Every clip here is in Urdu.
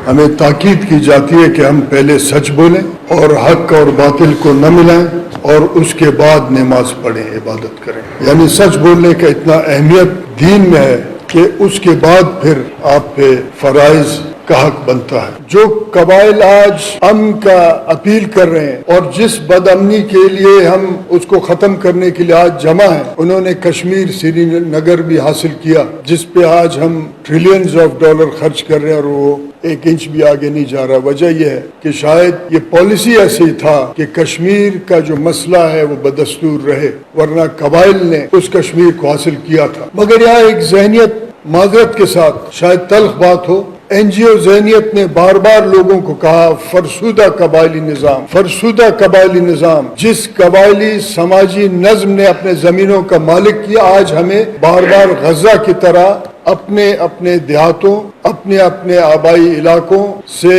ہمیں تاکید کی جاتی ہے کہ ہم پہلے سچ بولیں اور حق اور باطل کو نہ ملائیں اور اس کے بعد نماز پڑھیں، عبادت کریں. یعنی سچ بولنے کا اتنا اہمیت دین میں ہے کہ اس کے بعد پھر آپ پہ فرائض کا حق بنتا ہے. جو قبائل آج امن کا اپیل کر رہے ہیں اور جس بد امنی کے لیے ہم اس کو ختم کرنے کے لیے آج جمع ہیں، انہوں نے کشمیر سری نگر بھی حاصل کیا، جس پہ آج ہم ٹریلینز آف ڈالر خرچ کر رہے ہیں اور وہ ایک انچ بھی آگے نہیں جا رہا. وجہ یہ ہے کہ شاید یہ پالیسی ایسے ہی تھا کہ کشمیر کا جو مسئلہ ہے وہ بدستور رہے، ورنہ قبائل نے اس کشمیر کو حاصل کیا تھا. مگر یہاں ایک ذہنیت، معذرت کے ساتھ شاید تلخ بات ہو، این جی او ذہنیت نے بار بار لوگوں کو کہا فرسودہ قبائلی نظام، فرسودہ قبائلی نظام. جس قبائلی سماجی نظم نے اپنے زمینوں کا مالک کیا، آج ہمیں بار بار غزہ کی طرح اپنے اپنے دیہاتوں، اپنے اپنے آبائی علاقوں سے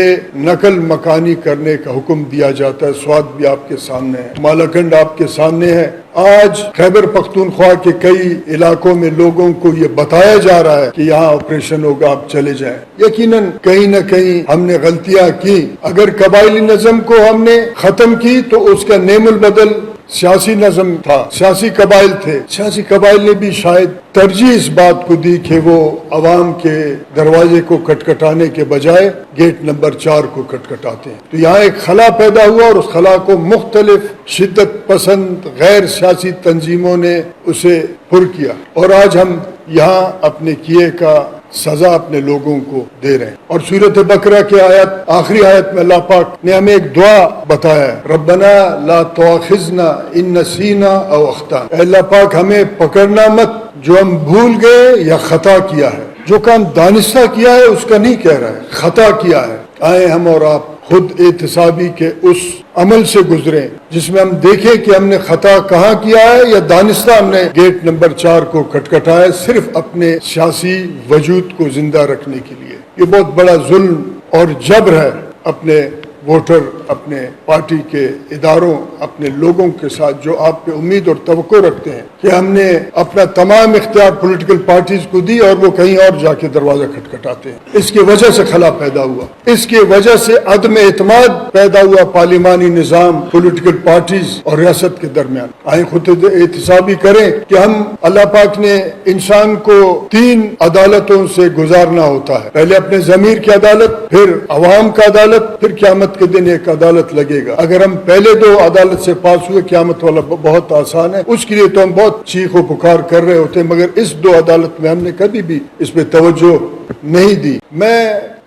نقل مکانی کرنے کا حکم دیا جاتا ہے. سوات بھی آپ کے سامنے ہے، مالاکنڈ آپ کے سامنے ہے. آج خیبر پختونخوا کے کئی علاقوں میں لوگوں کو یہ بتایا جا رہا ہے کہ یہاں آپریشن ہوگا، آپ چلے جائیں. یقیناً کہیں نہ کہیں ہم نے غلطیاں کی. اگر قبائلی نظم کو ہم نے ختم کی تو اس کا نعم البدل سیاسی نظم تھا، سیاسی قبائل تھے. سیاسی قبائل نے بھی شاید ترجیح اس بات کو دی کہ وہ عوام کے دروازے کو کھٹکھٹانے کے بجائے گیٹ نمبر 4 کو کھٹکھٹاتے ہیں. تو یہاں ایک خلا پیدا ہوا اور اس خلا کو مختلف شدت پسند غیر سیاسی تنظیموں نے اسے پر کیا، اور آج ہم یہاں اپنے کیے کا سزا اپنے لوگوں کو دے رہے ہیں. اور سورۃ بقرہ کی آیت، آخری آیت میں اللہ پاک نے ہمیں ایک دعا بتایا ہے، ربنا لا تؤاخذنا ان نسینا او اخطانا. اے اللہ پاک ہمیں پکڑنا مت جو ہم بھول گئے یا خطا کیا ہے. جو کام دانستہ کیا ہے اس کا نہیں کہہ رہا ہے، خطا کیا ہے. آئے ہم اور آپ خود احتسابی کے اس عمل سے گزریں جس میں ہم دیکھیں کہ ہم نے خطا کہاں کیا ہے یا دانستہ ہم نے گیٹ نمبر 4 کو کھٹکھٹایا صرف اپنے سیاسی وجود کو زندہ رکھنے کے لیے. یہ بہت بڑا ظلم اور جبر ہے اپنے ووٹر، اپنے پارٹی کے اداروں، اپنے لوگوں کے ساتھ جو آپ پہ امید اور توقع رکھتے ہیں کہ ہم نے اپنا تمام اختیار پولیٹیکل پارٹیز کو دی اور وہ کہیں اور جا کے دروازہ کھٹکھٹاتے ہیں. اس کی وجہ سے خلا پیدا ہوا، اس کی وجہ سے عدم اعتماد پیدا ہوا پارلیمانی نظام، پولیٹیکل پارٹیز اور ریاست کے درمیان. آئیں خود احتسابی کریں کہ ہم، اللہ پاک نے انسان کو 3 عدالتوں سے گزارنا ہوتا ہے. پہلے اپنے ضمیر کی عدالت، پھر عوام کا عدالت، پھر قیامت کے دن ایک عدالت لگے گا. اگر ہم پہلے 2 عدالت سے پاس ہوئے، قیامت والا بہت آسان ہے، اس کے لیے تو ہم بہت چیخ و پکار کر رہے ہوتے ہیں، مگر اس 2 عدالت میں ہم نے کبھی بھی اس پہ توجہ نہیں دی. میں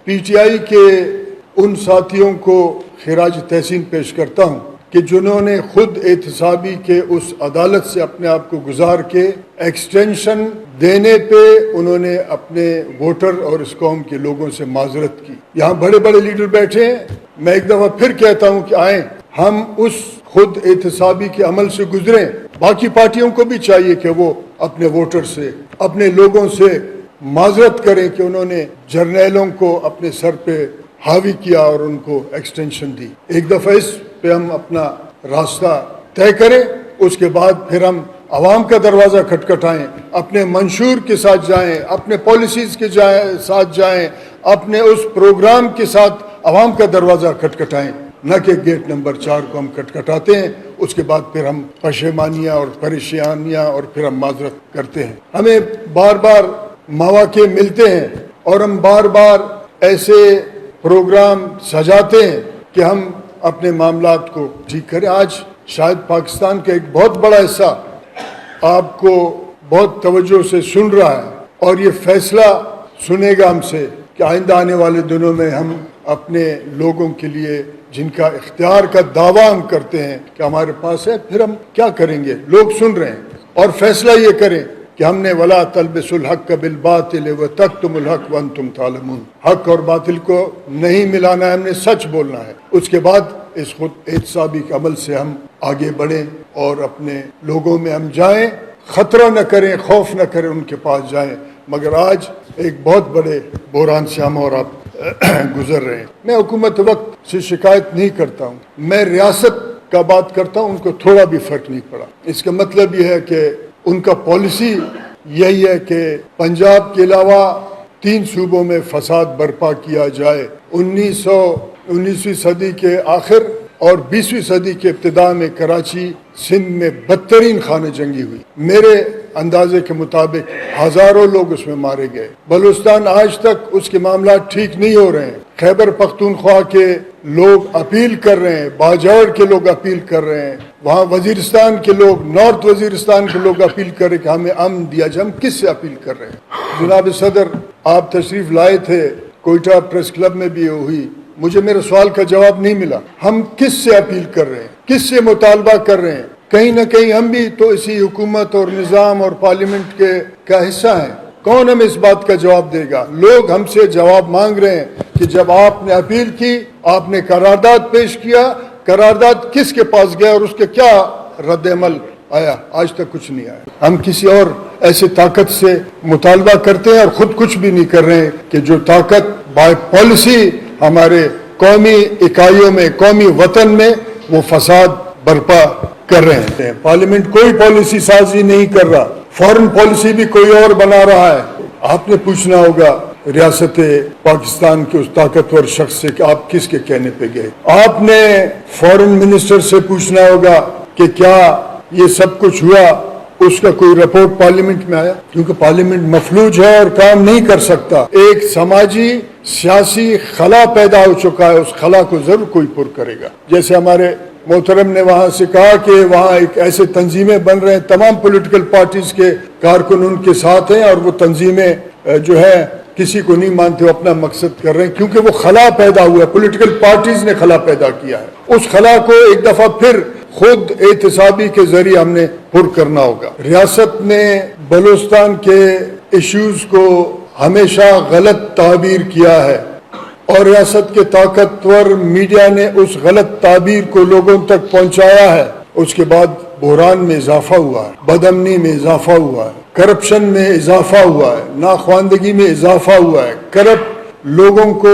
پی ٹی آئی کے ان ساتھیوں کو خراج تحسین پیش کرتا ہوں کہ جنہوں نے خود احتسابی کے اس عدالت سے اپنے آپ کو گزار کے ایکسٹینشن دینے پہ انہوں نے اپنے ووٹر اور اس قوم کے لوگوں سے معذرت کی. یہاں بڑے بڑے لیڈر بیٹھے ہیں. میں ایک دفعہ پھر کہتا ہوں کہ آئیں ہم اس خود احتسابی کے عمل سے گزریں. باقی پارٹیوں کو بھی چاہیے کہ وہ اپنے ووٹر سے، اپنے لوگوں سے معذرت کریں کہ انہوں نے جرنیلوں کو اپنے سر پہ حاوی کیا اور ان کو ایکسٹینشن دی. ایک دفعہ اس پہ ہم اپنا راستہ طے کریں، اس کے بعد پھر ہم عوام کا دروازہ کھٹکھٹائیں، اپنے منشور کے ساتھ جائیں، اپنے پالیسیز کے ساتھ جائیں، اپنے اس پروگرام کے ساتھ عوام کا دروازہ کھٹکھٹائیں، نہ کہ گیٹ نمبر 4 کو ہم کھٹکھٹاتے ہیں. اس کے بعد پھر ہم پشیمانیاں اور پریشانیاں اور پھر ہم معذرت کرتے ہیں. ہمیں بار بار مواقع ملتے ہیں اور ہم بار بار ایسے پروگرام سجاتے ہیں کہ ہم اپنے معاملات کو ٹھیک کریں. آج شاید پاکستان کا ایک بہت بڑا حصہ آپ کو بہت توجہ سے سن رہا ہے اور یہ فیصلہ سنے گا ہم سے کہ آئندہ آنے والے دنوں میں ہم اپنے لوگوں کے لیے جن کا اختیار کا دعویٰ ہم کرتے ہیں کہ ہمارے پاس ہے، پھر ہم کیا کریں گے. لوگ سن رہے ہیں اور فیصلہ یہ کریں کہ ہم نے وَلَا تَلْبِسُوا الْحَقَّ بِالْبَاطِلِ وَتَكْتُمُوا الْحَقَّ وَأَنْتُمْ تَعْلَمُونَ. حق اور باطل کو نہیں ملانا ہے، ہم نے سچ بولنا ہے. اس کے بعد اس خود احتسابی کے عمل سے ہم آگے بڑھیں اور اپنے لوگوں میں ہم جائیں، خطرہ نہ کریں، خوف نہ کریں، ان کے پاس جائیں. مگر آج ایک بہت بڑے بحران سے ہم اور آپ گزر رہے ہیں. میں حکومت وقت سے شکایت نہیں کرتا ہوں، میں ریاست کا بات کرتا ہوں. ان کو تھوڑا بھی فرق نہیں پڑا. اس کا مطلب یہ ہے کہ ان کا پالیسی یہی ہے کہ پنجاب کے علاوہ 3 صوبوں میں فساد برپا کیا جائے. 19ویں صدی کے آخر اور 20ویں صدی کے ابتدا میں کراچی سندھ میں بدترین خانہ جنگی ہوئی. میرے اندازے کے مطابق ہزاروں لوگ اس میں مارے گئے. بلوچستان آج تک اس کے معاملات ٹھیک نہیں ہو رہے ہیں. خیبر پختونخوا کے لوگ اپیل کر رہے ہیں, باجوڑ کے لوگ اپیل کر رہے ہیں, وہاں وزیرستان کے لوگ, نارتھ وزیرستان کے لوگ اپیل کر رہے ہیں کہ ہمیں امن دیا جائے. ہم کس سے اپیل کر رہے ہیں؟ جناب صدر, آپ تشریف لائے تھے, کوئٹہ پریس کلب میں بھی ہوئی, مجھے میرے سوال کا جواب نہیں ملا. ہم کس سے اپیل کر رہے ہیں, کس سے مطالبہ کر رہے ہیں؟ کہیں نہ کہیں ہم بھی تو اسی حکومت اور نظام اور پارلیمنٹ کا حصہ ہیں. کون ہمیں اس بات کا جواب دے گا؟ لوگ ہم سے جواب مانگ رہے ہیں کہ جب آپ نے اپیل کی, آپ نے قرارداد پیش کیا, قرارداد کس کے پاس گیا اور اس کے کیا رد عمل آیا؟ آج تک کچھ نہیں آیا. ہم کسی اور ایسے طاقت سے مطالبہ کرتے ہیں اور خود کچھ بھی نہیں کر رہے ہیں کہ جو طاقت بائی پالیسی ہمارے قومی اکائیوں میں, قومی وطن میں وہ فساد برپا کر رہے ہیں. پارلیمنٹ کوئی پالیسی سازی نہیں کر رہا, فورن پالیسی بھی کوئی اور بنا رہا ہے. آپ نے پوچھنا ہوگا ریاست پاکستان کے اس طاقتور شخص سے کہ آپ کس کے کہنے پہ گئے. آپ نے فورن منسٹر سے پوچھنا ہوگا کہ کیا یہ سب کچھ ہوا, اس کا کوئی رپورٹ پارلیمنٹ میں آیا؟ کیونکہ پارلیمنٹ مفلوج ہے اور کام نہیں کر سکتا. ایک سماجی سیاسی خلا پیدا ہو چکا ہے, اس خلا کو ضرور کوئی پر کرے گا. جیسے ہمارے محترم نے وہاں سے کہا کہ وہاں ایک ایسے تنظیمیں بن رہے ہیں, تمام پولیٹیکل پارٹیز کے کارکن ان کے ساتھ ہیں, اور وہ تنظیمیں جو ہے کسی کو نہیں مانتے, وہ اپنا مقصد کر رہے ہیں کیونکہ وہ خلا پیدا ہوا ہے, پولیٹیکل پارٹیز نے خلا پیدا کیا ہے. اس خلا کو ایک دفعہ پھر خود احتسابی کے ذریعے ہم نے پر کرنا ہوگا. ریاست نے بلوچستان کے ایشوز کو ہمیشہ غلط تعبیر کیا ہے اور ریاست کے طاقتور میڈیا نے اس غلط تعبیر کو لوگوں تک پہنچایا ہے. اس کے بعد بحران میں اضافہ ہوا ہے, بدامنی میں اضافہ ہوا ہے, کرپشن میں اضافہ ہوا ہے, ناخواندگی میں اضافہ ہوا ہے. کرپٹ لوگوں کو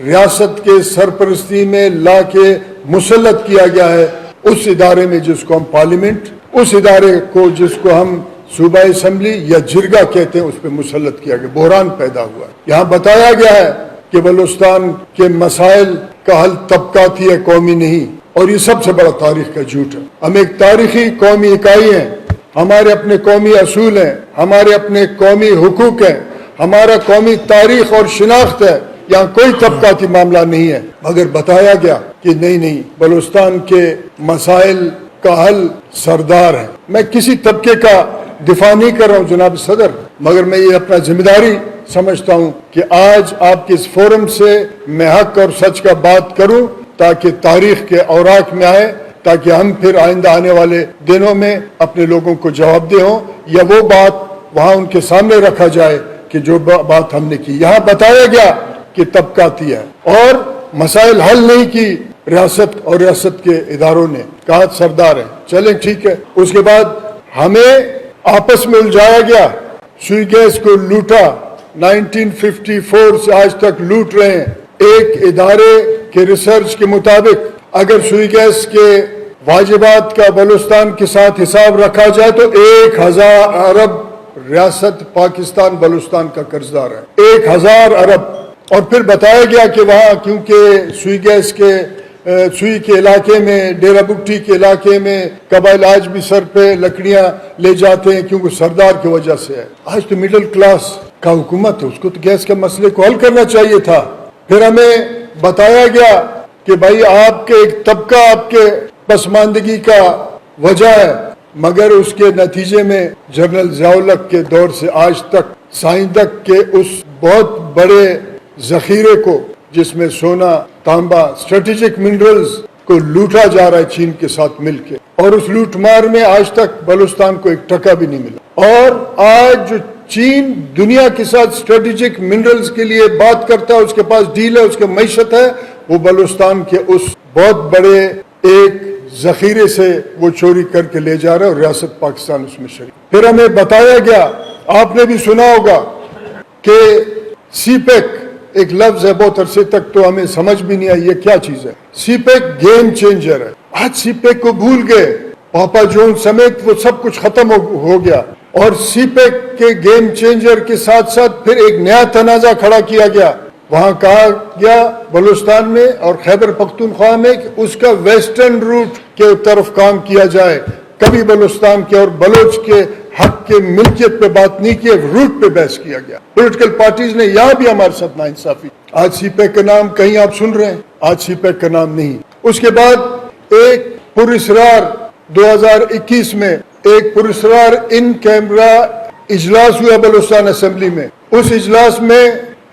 ریاست کے سرپرستی میں لا کے مسلط کیا گیا ہے اس ادارے میں جس کو ہم پارلیمنٹ, اس ادارے کو جس کو ہم صوبائی اسمبلی یا جرگہ کہتے ہیں, اس پہ مسلط کیا گیا. بحران پیدا ہوا ہے. یہاں بتایا گیا ہے کہ بلوچستان کے مسائل کا حل طبقاتی ہے, قومی نہیں, اور یہ سب سے بڑا تاریخ کا جھوٹ ہے. ہم ایک تاریخی قومی اکائی ہیں, ہمارے اپنے قومی اصول ہیں, ہمارے اپنے قومی حقوق ہیں, ہمارا قومی تاریخ اور شناخت ہے. یہاں کوئی طبقاتی معاملہ نہیں ہے. مگر بتایا گیا کہ نہیں, بلوچستان کے مسائل کا حل سردار ہے. میں کسی طبقے کا دفاع نہیں کر رہا ہوں جناب صدر, مگر میں یہ اپنا ذمہ داری سمجھتا ہوں کہ آج آپ کے اس فورم سے میں حق اور سچ کا بات کروں تاکہ تاریخ کے اوراق میں آئے, تاکہ ہم پھر آئندہ آنے والے دنوں میں اپنے لوگوں کو جواب دہ ہوں, یا وہ بات وہاں ان کے سامنے رکھا جائے کہ جو بات ہم نے کی. یہاں بتایا گیا کہ طبقاتی ہے اور مسائل حل نہیں کی ریاست اور ریاست کے اداروں نے, کہا سردار ہے. چلیں ٹھیک ہے. اس کے بعد ہمیں آپس میں الجھایا گیا, سوئی گیس کو لوٹا, 1954 سے آج تک لوٹ رہے ہیں. ایک ادارے کے ریسرچ کے مطابق اگر سوئی گیس کے واجبات کا بلوچستان کے ساتھ حساب رکھا جائے تو 1000 ارب ریاست پاکستان بلوچستان کا قرض دار ہے. 1000 ارب. اور پھر بتایا گیا کہ وہاں کیونکہ سوئی گیس کے سوئی کے علاقے میں, ڈیرہ بگٹی کے علاقے میں قبائل آج بھی سر پہ لکڑیاں لے جاتے ہیں کیونکہ سردار کی وجہ سے ہے. آج تو مڈل کلاس کا حکومت ہے, اس کو تو گیس کے مسئلے کو حل کرنا چاہیے تھا. پھر ہمیں بتایا گیا کہ بھائی آپ کے ایک طبقہ آپ کے پسماندگی کا وجہ ہے, مگر اس کے نتیجے میں جنرل ضیاء الحق کے دور سے آج تک سائندک کے اس بہت بڑے ذخیرے کو جس میں سونا, تانبا, اسٹریٹجک منرلز کو لوٹا جا رہا ہے چین کے ساتھ مل کے, اور اس لوٹ مار میں آج تک بلوچستان کو ایک ٹکا بھی نہیں ملا. اور آج جو چین دنیا کے ساتھ اسٹریٹجک منرلز کے لیے بات کرتا ہے, اس کے پاس ڈیل ہے, اس کے معیشت ہے, وہ بلوچستان کے اس بہت بڑے ایک ذخیرے سے وہ چوری کر کے لے جا رہا ہے اور ریاست پاکستان اس میں شریک. پھر ہمیں بتایا گیا, آپ نے بھی سنا ہوگا کہ سی پیک ایک لفظ ہے, بہت عرصے تک تو ہمیں سمجھ بھی نہیں آئی یہ کیا چیز ہے. سی پیک گیم چینجر ہے. آج سی پیک کو بھول گئے, پاپا جون سمیت وہ سب کچھ ختم ہو گیا. اور سی پیک کے گیم چینجر کے ساتھ ساتھ پھر ایک نیا تنازع کھڑا کیا گیا. وہاں کہا گیا بلوچستان میں اور خیبر پختونخوا میں کہ اس کا ویسٹرن روٹ کے طرف کام کیا جائے. کبھی بلوچستان کے اور بلوچ کے حق کے ملکیت پہ بات نہیں کی, روٹ پہ بحث کیا گیا. پولیٹیکل پارٹیز نے یہاں بھی ہمارے ساتھ ناانصافی. آج سی پیک کا نام کہیں آپ سن رہے ہیں, آج سی پیک کا نام نہیں. اس کے بعد ایک پراسرار 2021 میں ایک پراسرار ان کیمرہ اجلاس ہوا بلوچستان اسمبلی میں. اس اجلاس میں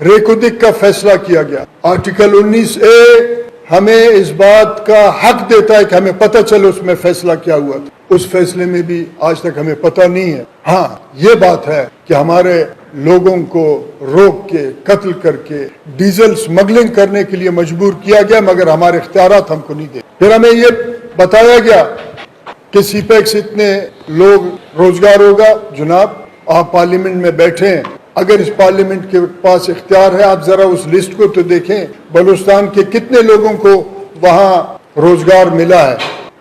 ریکودک کا فیصلہ کیا گیا. آرٹیکل 19A ہمیں اس بات کا حق دیتا ہے کہ ہمیں پتہ چلے اس میں فیصلہ کیا ہوا تھا. اس فیصلے میں بھی آج تک ہمیں پتہ نہیں ہے. ہاں یہ بات ہے کہ ہمارے لوگوں کو روک کے قتل کر کے ڈیزل سمگلنگ کرنے کے لیے مجبور کیا گیا, مگر ہمارے اختیارات ہم کو نہیں دے. پھر ہمیں یہ بتایا گیا کہ سی پیک سے اتنے لوگ روزگار ہوگا. جناب آپ پارلیمنٹ میں بیٹھے ہیں, اگر اس پارلیمنٹ کے پاس اختیار ہے آپ ذرا اس لسٹ کو تو دیکھیں, بلوچستان کے کتنے لوگوں کو وہاں روزگار ملا ہے,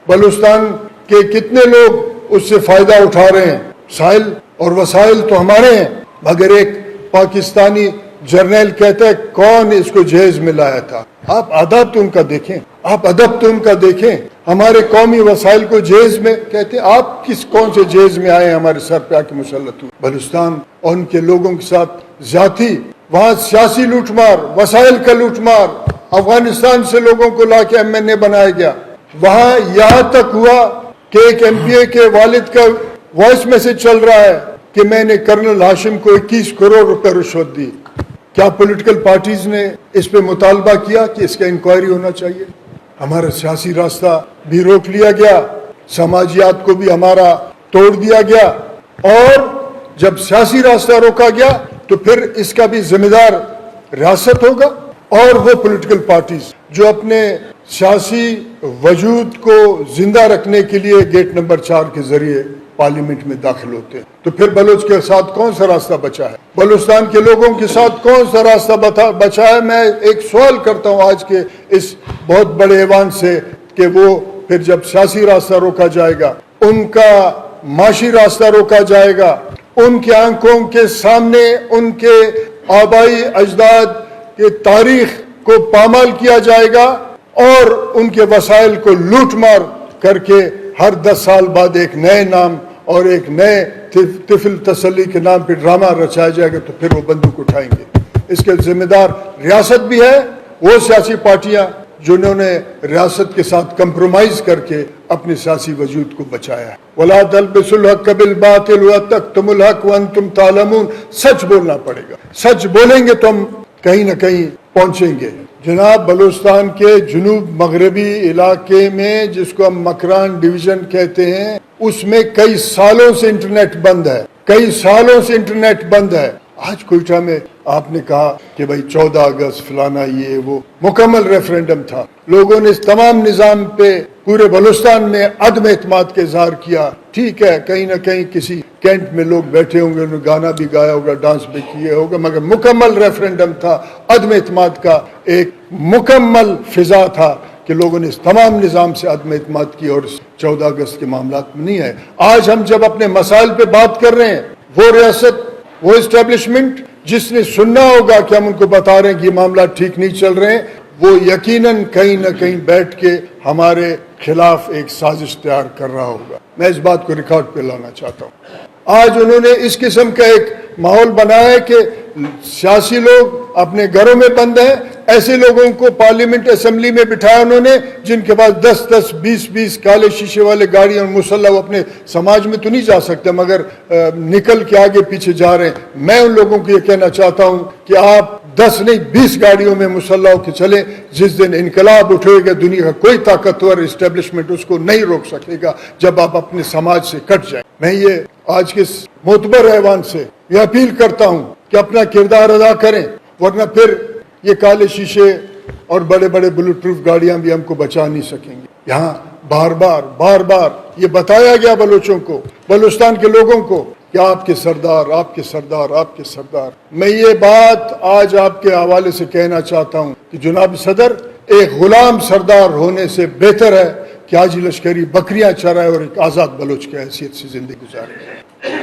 بلوچستان کے کتنے لوگ اس سے فائدہ اٹھا رہے ہیں. سائل اور وسائل تو ہمارے ہیں, مگر ایک پاکستانی جرنیل کہتا ہے کون اس کو جہیز میں لایا تھا. آپ ادب تو ان کا دیکھیں, آپ ادب تو ان کا دیکھیں. ہمارے قومی وسائل کو جہیز میں کہتے ہیں, آپ کون سے جہیز میں آئے ہمارے سر پہ آ کے مسلط ہوئے. بلوچستان اور ان کے لوگوں کے ساتھ ذاتی وہاں سیاسی لوٹ مار, وسائل کا لوٹ مار, افغانستان سے لوگوں کو لا کے MNA بنایا گیا. وہاں یہاں تک ہوا کہ ایک MPA کے والد کا وائس میسج چل رہا ہے کہ میں نے کرنل ہاشم کو 21 کروڑ روپے رشوت دی. کیا پولیٹیکل پارٹیز نے اس پہ مطالبہ کیا کہ اس کا انکوائری ہونا چاہیے؟ ہمارا سیاسی راستہ بھی روک لیا گیا, سماجیات کو بھی ہمارا توڑ دیا گیا, اور جب سیاسی راستہ روکا گیا تو پھر اس کا بھی ذمہ دار ریاست ہوگا اور وہ پولیٹیکل پارٹیز جو اپنے سیاسی وجود کو زندہ رکھنے کے لیے گیٹ نمبر 4 کے ذریعے پارلیمنٹ میں داخل ہوتے ہیں. تو پھر بلوچ کے ساتھ کون سا راستہ بچا ہے؟ بلوچستان کے لوگوں کے ساتھ کون سا راستہ بچا ہے؟ میں ایک سوال کرتا ہوں آج کے اس بہت بڑے ایوان سے کہ وہ پھر جب سیاسی راستہ روکا جائے گا, ان کا معاشی راستہ روکا جائے گا, ان کے آنکھوں کے سامنے ان کے آبائی اجداد کے تاریخ کو پامال کیا جائے گا, اور ان کے وسائل کو لوٹ مار کر کے ہر 10 سال بعد ایک نئے نام اور ایک نئے طفل تسلی کے نام پہ ڈرامہ رچایا جائے گا, تو پھر وہ بندوق اٹھائیں گے. اس کے ذمہ دار ریاست بھی ہے, وہ سیاسی پارٹیاں جنہوں نے ریاست کے ساتھ کمپرومائز کر کے اپنے سیاسی وجود کو بچایا ہے. وَلَا تَلْبِسُوا الْحَقَّ بِالْبَاطِلِ وَتَكْتُمُوا الْحَقَّ وَأَنْتُمْ تَعْلَمُونَ. سچ بولنا پڑے گا, سچ بولیں گے تو ہم کہیں نہ کہیں پہنچیں گے. جناب بلوچستان کے جنوب مغربی علاقے میں جس کو ہم مکران ڈویژن کہتے ہیں, اس میں کئی سالوں سے انٹرنیٹ بند ہے, کئی سالوں سے انٹرنیٹ بند ہے. آج کوئٹہ میں آپ نے کہا کہ بھائی 14 اگست فلانا یہ وہ, مکمل ریفرینڈم تھا, لوگوں نے اس تمام نظام پہ پورے بلوچستان میں عدم اعتماد کا اظہار کیا. ٹھیک ہے, کہیں نہ کہیں کسی کینٹ میں لوگ بیٹھے ہوں گے, انہوں نے گانا بھی گایا ہوگا, ڈانس بھی کیے ہوگا, مگر مکمل ریفرینڈم تھا. عدم اعتماد کا ایک مکمل فضا تھا کہ لوگوں نے اس تمام نظام سے عدم اعتماد کی, اور 14 اگست کے معاملات میں نہیں ہے. آج ہم جب اپنے مسائل پہ بات کر رہے ہیں, وہ ریاست, وہ اسٹیبلشمنٹ جس نے سننا ہوگا کہ ہم ان کو بتا رہے ہیں کہ یہ معاملات ٹھیک نہیں چل رہے ہیں, وہ یقیناً کہیں نہ کہیں بیٹھ کے ہمارے خلاف ایک سازش تیار کر رہا ہوگا. میں اس بات کو ریکارڈ پہ لانا چاہتا ہوں. آج انہوں نے اس قسم کا ایک ماحول بنایا ہے کہ سیاسی لوگ اپنے گھروں میں بند ہیں. ایسے لوگوں کو پارلیمنٹ اسمبلی میں بٹھایا انہوں نے جن کے پاس 10-10, 20-20 کالے شیشے والے گاڑیاں اور مسلح, وہ اپنے سماج میں تو نہیں جا سکتے مگر نکل کے آگے پیچھے جا رہے ہیں. میں ان لوگوں کو یہ کہنا چاہتا ہوں کہ آپ 10 نہیں 20 گاڑیوں میں مسلح ہو کے چلیں. جس دن انقلاب اٹھے گا دنیا کا کوئی طاقتور اسٹیبلشمنٹ اس کو نہیں روک سکے گا جب آپ اپنے سماج سے کٹ جائیں. میں یہ آج کے معتبر ایوان سے یہ اپیل کرتا ہوں کہ اپنا کردار ادا کریں, ورنہ پھر یہ کالے شیشے اور بڑے بڑے بلٹ پروف گاڑیاں بھی ہم کو بچا نہیں سکیں گے. یہاں بار بار یہ بتایا گیا بلوچوں کو, بلوچستان کے لوگوں کو کہ آپ کے سردار, آپ کے سردار, آپ کے سردار. میں یہ بات آج آپ کے حوالے سے کہنا چاہتا ہوں کہ جناب صدر, ایک غلام سردار ہونے سے بہتر ہے کہ حاجی لشکری بکریاں چرائے اور ایک آزاد بلوچ کی حیثیت سے زندگی گزارے.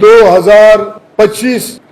2025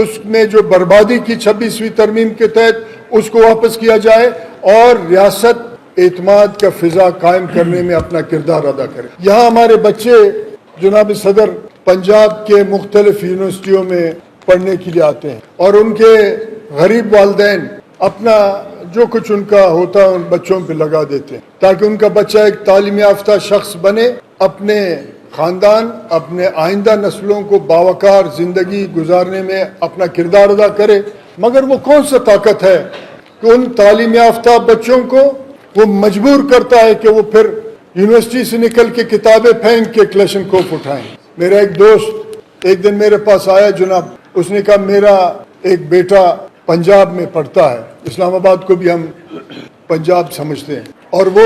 اس میں جو بربادی کی 26ویں ترمیم کے تحت اس کو واپس کیا جائے اور ریاست اعتماد کا فضا قائم کرنے میں اپنا کردار ادا کرے. یہاں ہمارے بچے جناب صدر پنجاب کے مختلف یونیورسٹیوں میں پڑھنے کے لیے آتے ہیں اور ان کے غریب والدین اپنا جو کچھ ان کا ہوتا ہے ان بچوں پہ لگا دیتے ہیں تاکہ ان کا بچہ ایک تعلیم یافتہ شخص بنے, اپنے خاندان اپنے آئندہ نسلوں کو باوقار زندگی گزارنے میں اپنا کردار ادا کرے. مگر وہ کون سا طاقت ہے کہ ان تعلیم یافتہ بچوں کو وہ مجبور کرتا ہے کہ وہ پھر یونیورسٹی سے نکل کے کتابیں پھینک کے کلیشن کوف اٹھائیں. میرا ایک دوست ایک دن میرے پاس آیا جناب, اس نے کہا میرا ایک بیٹا پنجاب میں پڑھتا ہے, اسلام آباد کو بھی ہم پنجاب سمجھتے ہیں, اور وہ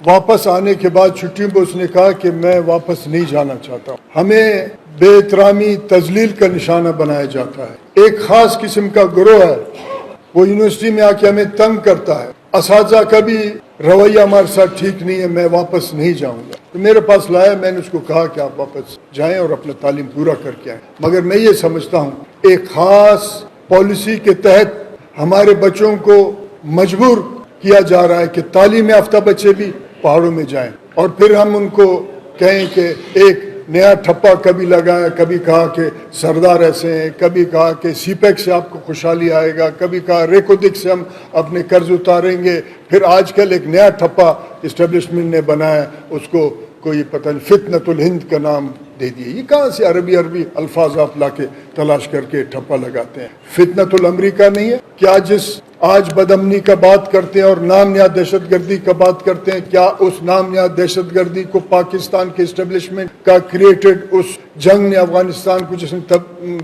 واپس آنے کے بعد چھٹیوں میں اس نے کہا کہ میں واپس نہیں جانا چاہتا ہوں. ہمیں بے احترامی تذلیل کا نشانہ بنایا جاتا ہے. ایک خاص قسم کا گروہ ہے وہ یونیورسٹی میں آ کے ہمیں تنگ کرتا ہے. اساتذہ کا بھی رویہ ہمارے ساتھ ٹھیک نہیں ہے, میں واپس نہیں جاؤں گا. تو میرے پاس لایا, میں نے اس کو کہا کہ آپ واپس جائیں اور اپنا تعلیم پورا کر کے آئیں. مگر میں یہ سمجھتا ہوں ایک خاص پالیسی کے تحت ہمارے بچوں کو مجبور کیا جا رہا ہے کہ تعلیم یافتہ بچے بھی پہاڑوں میں جائیں, اور پھر ہم ان کو کہیں کہ ایک نیا ٹھپا کبھی لگایا, کبھی کہا کہ سردار ایسے ہیں, کبھی کہا کہ سی پیک سے آپ کو خوشحالی آئے گا, کبھی کہا ریکودک سے ہم اپنے قرض اتاریں گے. پھر آج کل ایک نیا ٹھپا اسٹیبلشمنٹ نے بنایا, اس کو کوئی پتہ نہیں فتنۃ الہند کا نام دے دیے. یہ کہاں سے عربی الفاظ آپ لا کے تلاش کر کے ٹھپا لگاتے ہیں؟ فتنۃ الامریکہ نہیں ہے کیا؟ جس آج بدامنی کا بات کرتے ہیں اور نام نہاد دہشت گردی کا بات کرتے ہیں, کیا اس نام نہاد دہشت گردی کو پاکستان کے اسٹیبلشمنٹ کا کریٹڈ اس جنگ نے افغانستان کو جس نے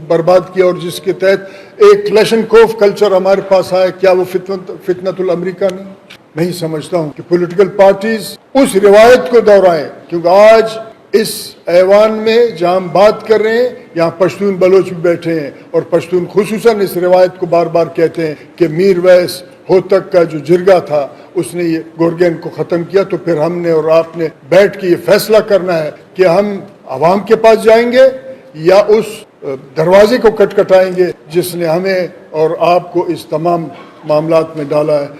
برباد کیا اور جس کے تحت ایک کلیشن کوف کلچر ہمارے پاس آیا, کیا وہ فتنۃ الامریکہ نہیں؟ نہیں سمجھتا ہوں کہ پولیٹیکل پارٹیز اس روایت کو دہرائیں, کیونکہ آج اس ایوان میں جہاں ہم بات کر رہے ہیں یہاں پشتون بلوچ بھی بیٹھے ہیں, اور پشتون خصوصاً اس روایت کو بار بار کہتے ہیں کہ میر ویس ہوتک کا جو جرگہ تھا اس نے یہ گورگین کو ختم کیا. تو پھر ہم نے اور آپ نے بیٹھ کے یہ فیصلہ کرنا ہے کہ ہم عوام کے پاس جائیں گے یا اس دروازے کو کٹکھٹائیں گے جس نے ہمیں اور آپ کو اس تمام معاملات میں ڈالا ہے.